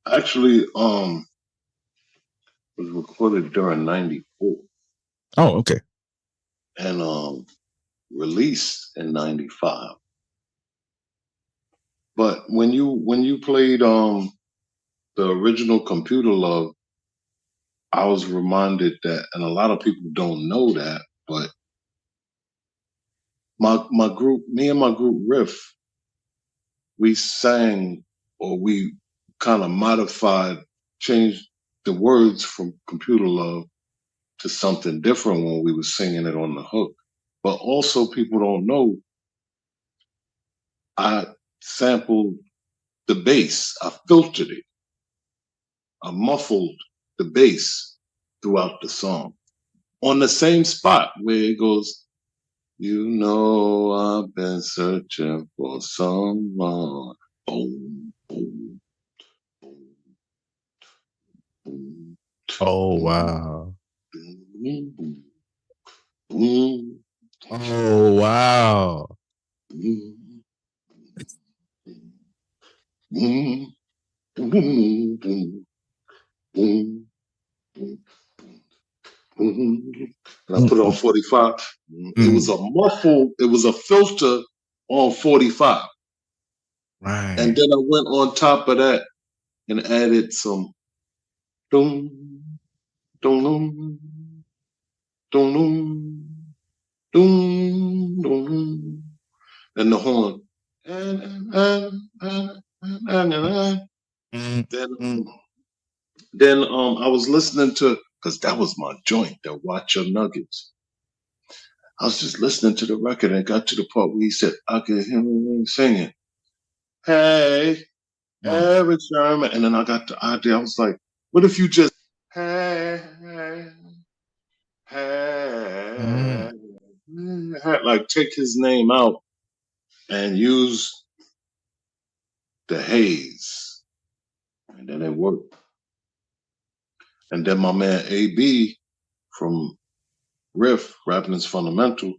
Actually, was recorded during '94 Oh, okay. and released in '95. But when you played the original Computer Love, I was reminded that, and a lot of people don't know that, but my group, me and my group Riff, we sang, or we kind of modified, changed the words from Computer Love to something different when we were singing it on the hook. But also, people don't know I sampled the bass. I filtered it. I muffled the bass throughout the song on the same spot where it goes, you know, I've been searching for someone. Boom, boom, boom, boom, Oh, boom, wow. boom, boom, boom, Oh, wow. boom, boom, boom, boom, boom, boom. And I put it on 45. It was Mm. a muffle, it was a filter on 45. And Right. then I went on top of that and added some doom, doom, doom, doom, doom, and the horn. And Mm, then, mm. I was listening to, because that was my joint, that Watch Your Nuggets. I was just listening to the record and it got to the part where he said, I could hear him singing, hey, Mm. Erick Sermon. And then I got the idea. I was like, what if you just, hey, Mm. hey, like take his name out and use the haze. And then it worked. And then my man AB from Riff, Rapping is Fundamental,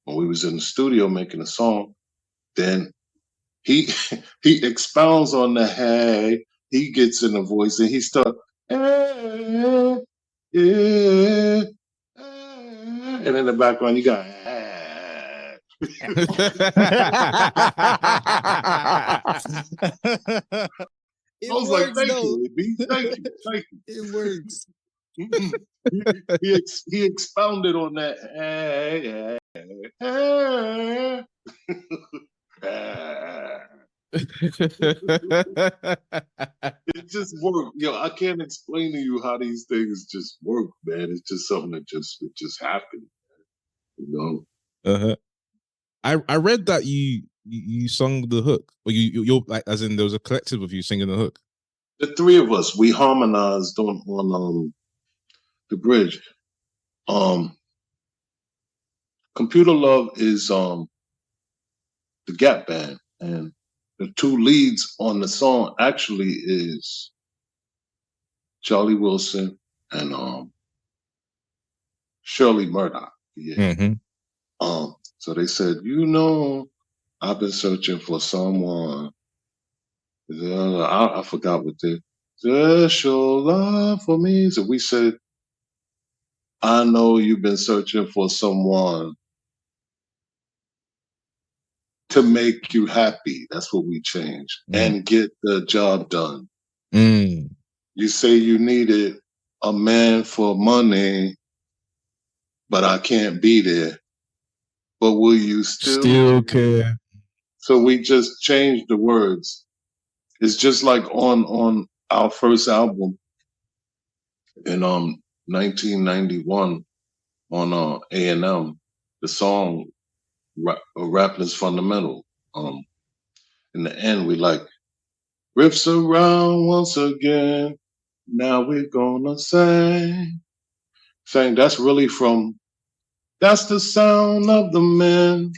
when we was in the studio making a song, then he he expounds on the hey, he gets in the voice and he starts, hey, yeah, and in the background you got I It was like, works thank though. you, AB. Thank you. Thank It works. you. He expounded on that. It just worked. Yo, I can't explain to you how these things just work, man. It's just something that just happened, you know. Uh-huh. I read that you sung the hook, or you're like, as in there was a collective of you singing the hook. The three of us, we harmonized on the bridge. Um, Computer Love is the Gap Band, and the two leads on the song actually is Charlie Wilson and Shirley Murdoch. Yeah. Mm-hmm. So they said, you know, I've been searching for someone. I forgot what they special love for me. So we said, I know you've been searching for someone to make you happy. That's what we changed. Mm. And get the job done. Mm. You say you needed a man for money, but I can't be there. But will you still Still care? care. So we just changed the words. It's just like on our first album in 1991 on A&M, the song Rapping is Fundamental. In the end, we like riffs around once again. Now we're gonna sing. Saying that's really from, that's the sound of the men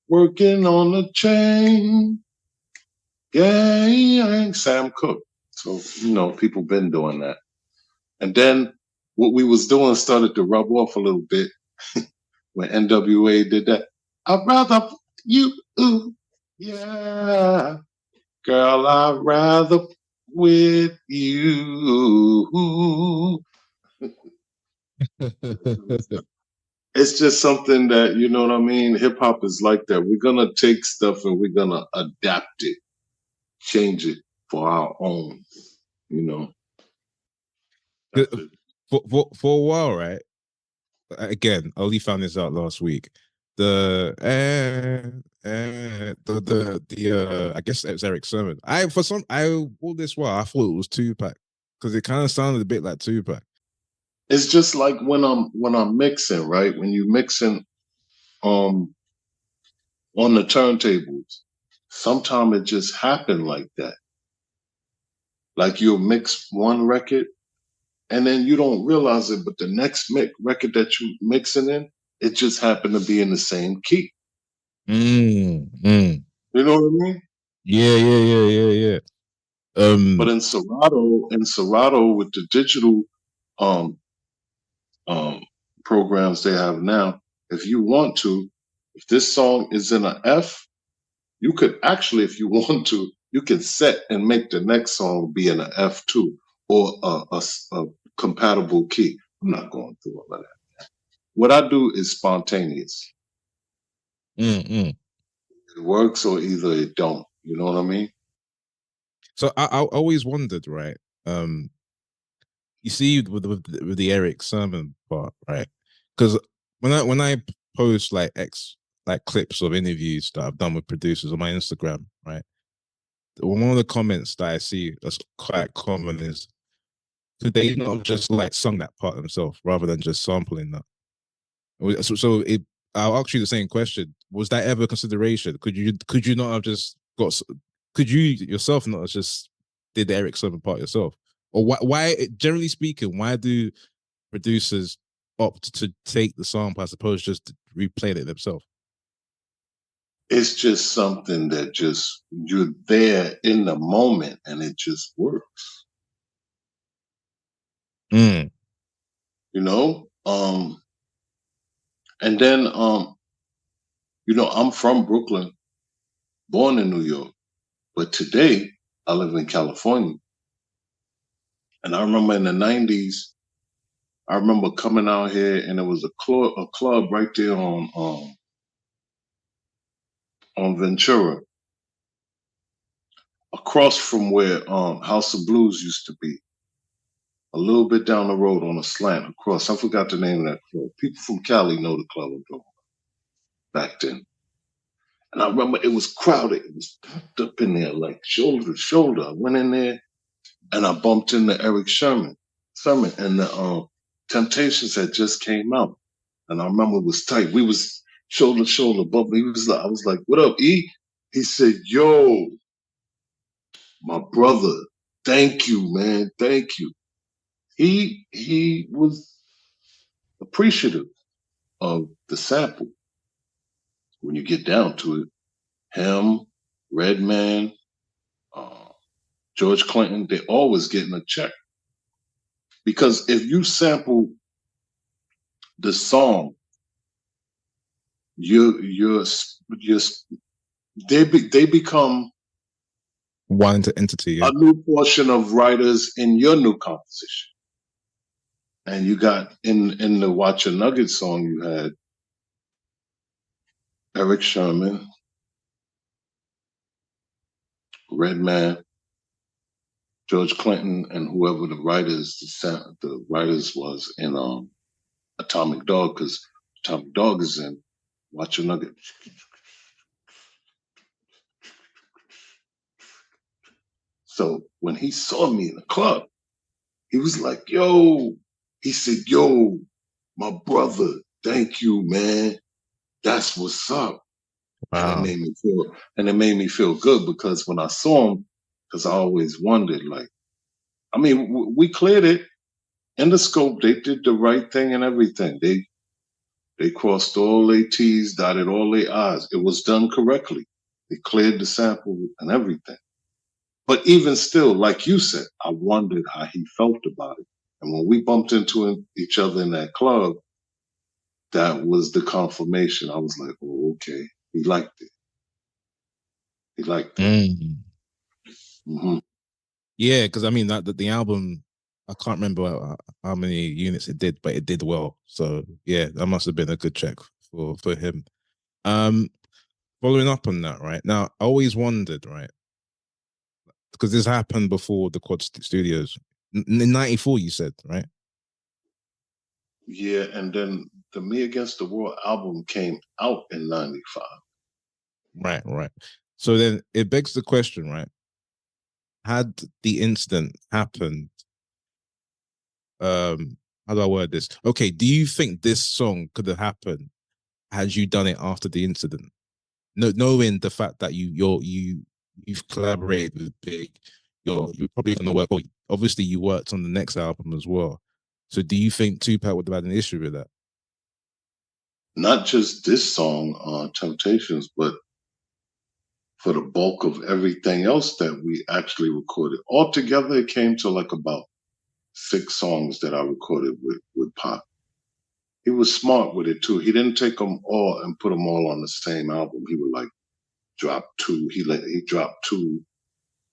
working on the chain. Gang, Sam Cooke. So, people been doing that. And then what we was doing started to rub off a little bit when NWA did that. I'd rather you, ooh, yeah, girl, I'd rather with you. It's just something that, you know what I mean? Hip hop is like that. We're going to take stuff and we're going to adapt it, change it for our own, you know? That's it. For a while, right? Again, I only found this out last week. The I guess it was Erick Sermon. All this while I thought it was Tupac because it kind of sounded a bit like Tupac. It's just like when I'm mixing, right? When you mixing um on the turntables, sometimes it just happen like that. Like you'll mix one record and then you don't realize it, but the next record that you mixing in, it just happened to be in the same key. Mm. You know what I mean? Yeah. But in Serato with the digital um um programs they have now, if you want to, if this song is in an F, you could actually, if you want to, you can set and make the next song be in an F2 or a compatible key. I'm not going through all of that. What I do is spontaneous. Mm. It works or either it don't. You know what I mean? So I always wondered, right? You see with the Erick Sermon part, right? Because when I post like clips of interviews that I've done with producers on my Instagram, right? One of the comments that I see that's quite common is, could they not have just like sung that part themselves rather than just sampling that? I'll ask you the same question. Was that ever a consideration? Could you not have just could you yourself not have just did the Erick Sermon part yourself? Or why, generally speaking, why do producers opt to take the sample as opposed to just replaying it themselves? It's just something that just you're there in the moment and it just works. Mm. You know? And then I'm from Brooklyn, born in New York, but today I live in California. And I remember in the 90s, I remember coming out here and there was a club right there on Ventura, across from where House of Blues used to be. A little bit down the road on a slant across. I forgot the name of that club. People from Cali know the club I'm talking about back then. And I remember it was crowded. It was packed up in there, like shoulder to shoulder. I went in there and I bumped into Erick Sermon, and the Temptations had just came out. And I remember it was tight. We was shoulder to shoulder bumping. I was like, "What up, E?" He said, "Yo, my brother, thank you, man, thank you." He was appreciative of the sample. When you get down to it, him, Redman, uh, George Clinton, they always getting a check. Because if you sample the song, you're they become One entity, yeah. a new portion of writers in your new composition. And you got in the Watch Your Nugget song, you had Erick Sermon, Redman, George Clinton, and whoever the writers was in Atomic Dog, because Atomic Dog is in Watch Your Nugget. So when he saw me in the club, he was like, "Yo," he said, "Yo, my brother, thank you, man. That's what's up." And Wow. it made me feel good because when I saw him, because I always wondered, like, I mean, we cleared it in the scope. They did the right thing and everything. They crossed all their T's, dotted all their I's. It was done correctly. They cleared the sample and everything. But even still, like you said, I wondered how he felt about it. And when we bumped into each other in that club, that was the confirmation. I was like, "Oh, okay." He liked it. He liked it. Mm. Hmm. Yeah, because I mean that the album, I can't remember how many units it did, but it did well. So yeah, that must have been a good check for him. Um, Following up on that, right now, I always wondered, right, because this happened before the Quad Studios in '94. You said, right? Yeah, and then the Me Against the World album came out in '95. Right, right. So then it begs the question, right? Had the incident happened, how do I word this? Okay, do you think this song could have happened had you done it after the incident? No, knowing the fact that you've collaborated with Big, you're probably gonna work. Well, obviously, you worked on the next album as well. So, do you think Tupac would have had an issue with that? Not just this song, Temptations, but for the bulk of everything else that we actually recorded. Altogether, it came to like about 6 songs that I recorded with Pop. He was smart with it too. He didn't take them all and put them all on the same album. He would like drop two. He dropped two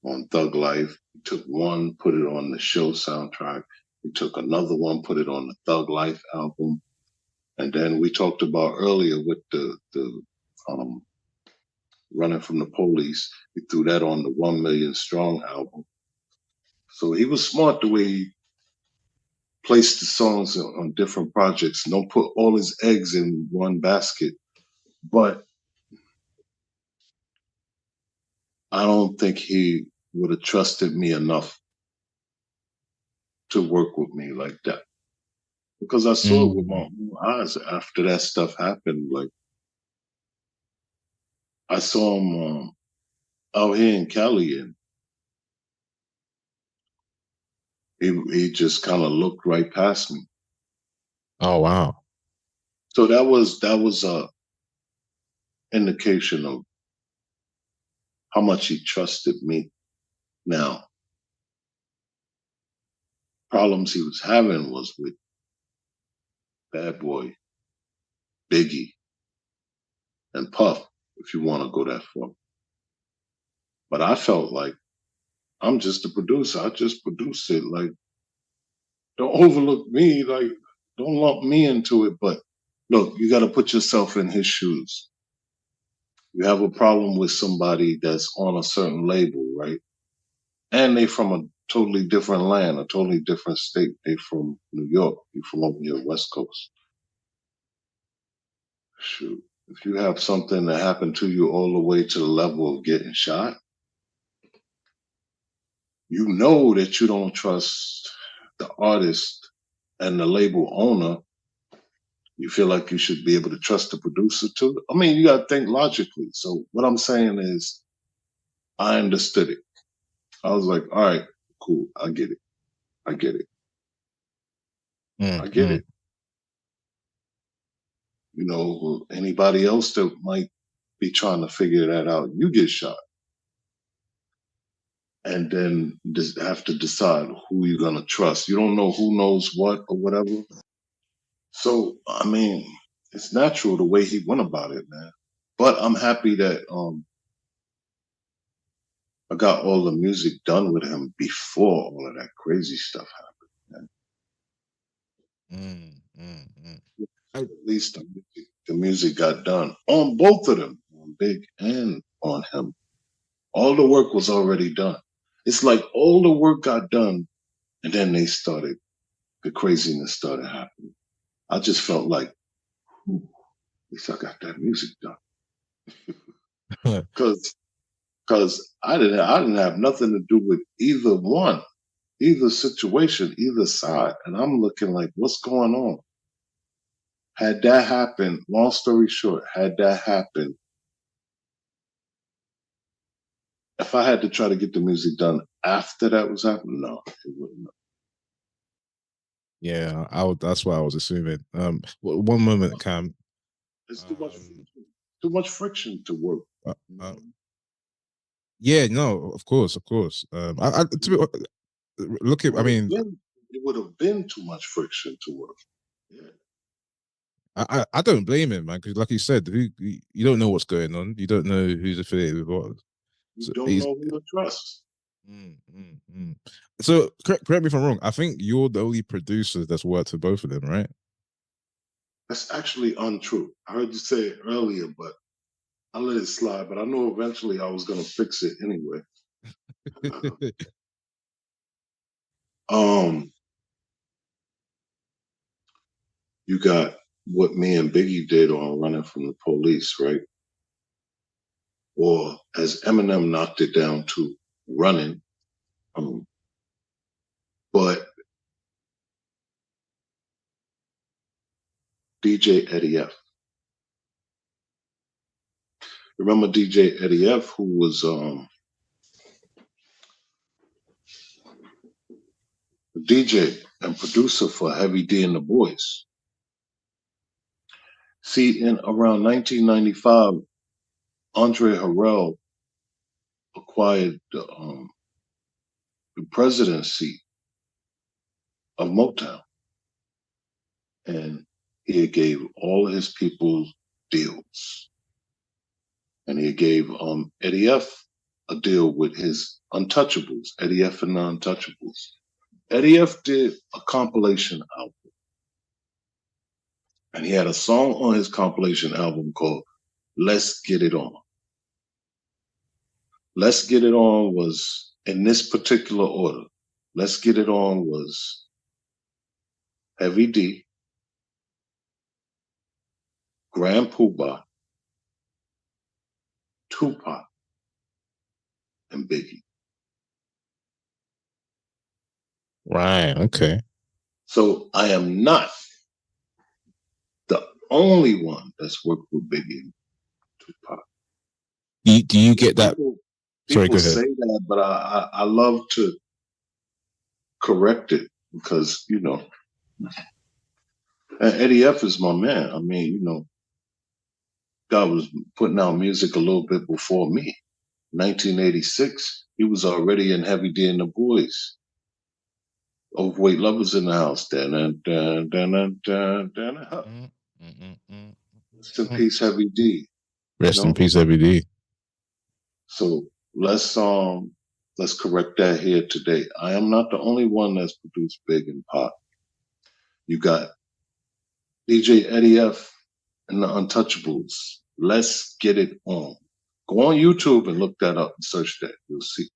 on Thug Life. He took one, put it on the show soundtrack. He took another one, put it on the Thug Life album. And then we talked about earlier with the um, Running from the Police. He threw that on the 1 Million Strong album. So he was smart the way he placed the songs on different projects. Don't put all his eggs in one basket. But I don't think he would have trusted me enough to work with me like that. Because I saw it with my Mm. own eyes after that stuff happened. Like I saw him out here in Cali, and he just kind of looked right past me. Oh wow. So that was a indication of how much he trusted me. Now, problems he was having was with Bad Boy, Biggie, and Puff, if you want to go that far. But I felt like I'm just a producer. I just produce it. Like, don't overlook me. Like, don't lump me into it. But look, you got to put yourself in his shoes. You have a problem with somebody that's on a certain label, right? And they from a totally different land, a totally different state. They from New York. You from over here, West Coast. Shoot. If you have something that happened to you all the way to the level of getting shot, you know that you don't trust the artist and the label owner. You feel like you should be able to trust the producer too. I mean, you got to think logically. So what I'm saying is, I understood it. I was like, all right, cool. I get it. I get it. I get Mm. it. You know, anybody else that might be trying to figure that out, you get shot. And then just have to decide who you're going to trust. You don't know who knows what or whatever. So, I mean, it's natural the way he went about it, man. But I'm happy that I got all the music done with him before all of that crazy stuff happened. Mm. So at least the music got done on both of them, on Big and on him. All the work was already done. It's like all the work got done, and then the craziness started happening. I just felt like, at least I got that music done. Because I didn't have nothing to do with either one, either situation, either side. And I'm looking like, what's going on? Had that happened, long story short, had that happened, if I had to try to get the music done after that was happening, no, it wouldn't. Yeah, that's what I was assuming. One moment, Cam. It's Um, too much friction to work. uh, You uh, know? yeah, no, of course, of course. Look It at, I would have mean, been it would have been too much friction to work. Yeah. I don't blame him, man, because like you said, you don't know what's going on. You don't know who's affiliated with what. You So don't he's know who to trust. So correct me if I'm wrong. I think you're the only producer that's worked with both of them, right? That's actually untrue. I heard you say it earlier, but I let it slide. But I know eventually I was gonna fix it anyway. You got what me and Biggie did on Running from the Police, right? Or as Eminem knocked it down to Running. But DJ Eddie F. Remember DJ Eddie F, who was a DJ and producer for Heavy D and the Boys. See, in around 1995, Andre Harrell acquired the presidency of Motown, and he gave all his people deals, and he gave Eddie F a deal with his Untouchables, Eddie F and the Untouchables. Eddie F did a compilation album, and he had a song on his compilation album called "Let's Get It On." "Let's Get It On" was in this particular order. "Let's Get It On" was Heavy D, Grand Poobah, Tupac, and Biggie. Right. Okay. So I am not the only one that's worked with Biggie and Tupac. Do you get that? Sorry, People go ahead. say that, but I love to correct it because, you know, and Eddie F is my man. I mean, you know, God was putting out music a little bit before me. 1986, he was already in Heavy D and the Boys. Overweight Lovers in the House. Rest in peace, Heavy D. Rest in peace, Heavy D. So let's correct that here today. I am not the only one that's produced Big and Pop. You got DJ Eddie F and the Untouchables. Let's Get It On. Go on YouTube and look that up and search that. You'll see.